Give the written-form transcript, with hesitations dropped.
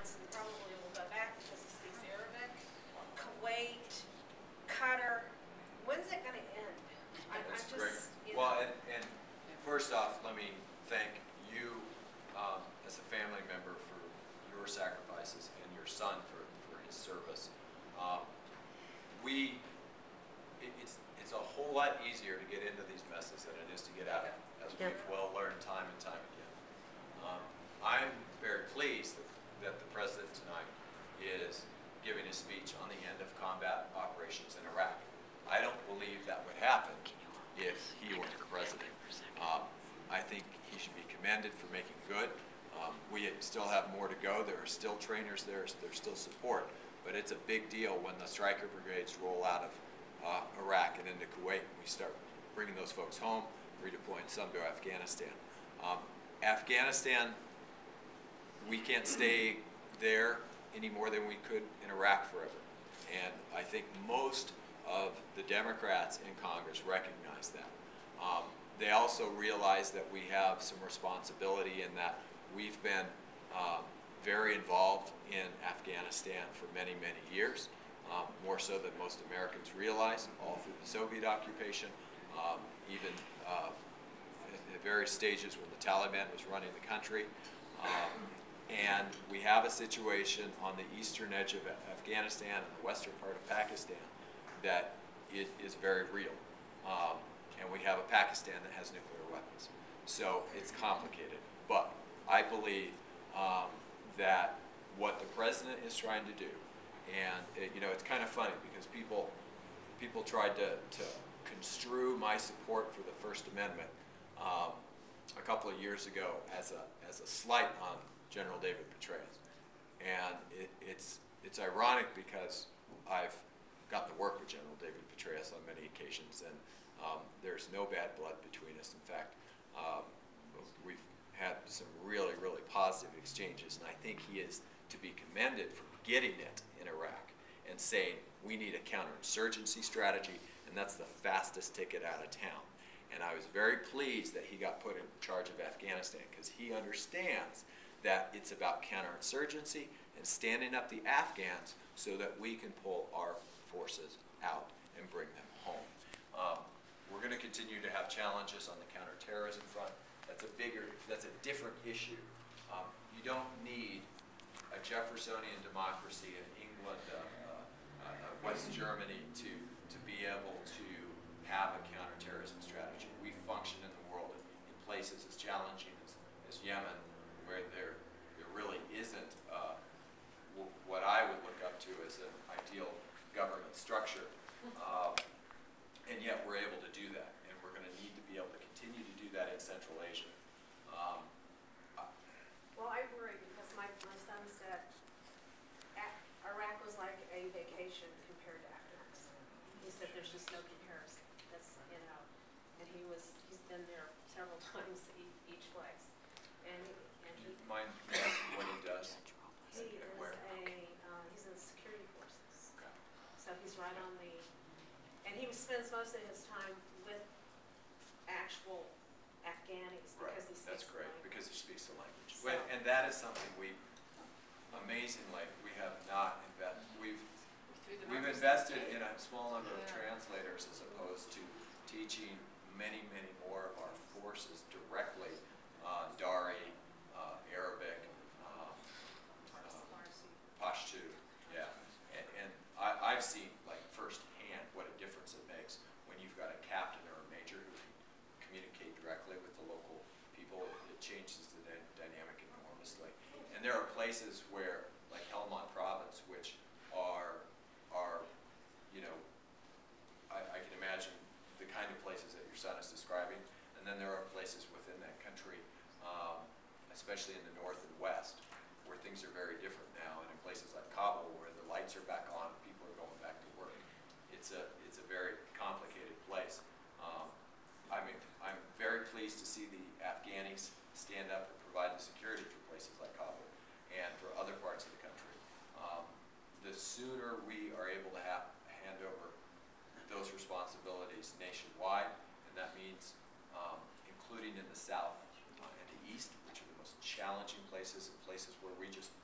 Johnson probably will go back because he speaks Arabic. Kuwait, Qatar. When's it going to end? That's I'm great. just, Well, and first off, let me thank you as a family member for your sacrifices and your son for his service. It's a whole lot easier to get into these messes than it is to get out of them, as we've well learned time and time again. I'm very pleased that the President tonight is giving a speech on the end of combat operations in Iraq. I don't believe that would happen if he were the President. I think he should be commended for making good. We still have more to go. There are still trainers there. There's still support. But it's a big deal when the Stryker brigades roll out of Iraq and into Kuwait. We start bringing those folks home, redeploying some to Afghanistan. Afghanistan, we can't stay there any more than we could in Iraq forever. And I think most of the Democrats in Congress recognize that. They also realize that we have some responsibility in that we've been very involved in Afghanistan for many, many years, more so than most Americans realize, all through the Soviet occupation, even at various stages when the Taliban was running the country. And we have a situation on the eastern edge of Afghanistan and the western part of Pakistan that is very real. And we have a Pakistan that has nuclear weapons. So it's complicated. But I believe that what the President is trying to do, and it's kind of funny because people tried to construe my support for the First Amendment a couple of years ago as a slight on General David Petraeus. And it's ironic because I've gotten to work with General David Petraeus on many occasions, and there's no bad blood between us. In fact, we've had some really, really positive exchanges, and I think he is to be commended for getting it in Iraq and saying we need a counterinsurgency strategy, and that's the fastest ticket out of town. And I was very pleased that he got put in charge of Afghanistan because he understands that it's about counterinsurgency and standing up the Afghans so that we can pull our forces out and bring them home. We're going to continue to have challenges on the counterterrorism front. That's a different issue. You don't need a Jeffersonian democracy in England, West Germany to be able to have a counterterrorism strategy. We function in the world in places as challenging as Yemen, where there really isn't what I would look up to as an ideal government structure. And yet we're able to do that, and we're going to need to be able to continue to do that in Central Asia. Well, I worry because my son said Iraq was like a vacation compared to Afghanistan. He said there's just no comparison. That's, and he's been there several times each place. And he mind asking what he does? He is he's in the security forces. Okay. So he's right on the, and he spends most of his time with actual Afghanis because he speaks That's great, the because he speaks the language. So, and that is something amazingly, we have not invested. We've invested in a small number of translators as opposed to teaching many, many more of our forces directly Dari, Arabic, Pashto, yeah. And I've seen like firsthand what a difference it makes when you've got a captain or a major who can communicate directly with the local people. It changes the dynamic enormously. And there are places where, like Helmand Province, which are I can imagine the kind of places that your son is describing. And then there are places within that country, especially in the north and west, where things are very different now. And in places like Kabul, where the lights are back on, people are going back to work. It's a very complicated place. I'm very pleased to see the Afghanis stand up and provide the security for places like Kabul and for other parts of the country. The sooner we are able to hand over those responsibilities nationwide, and that means including in the south and the east, which are the most challenging places and places where we just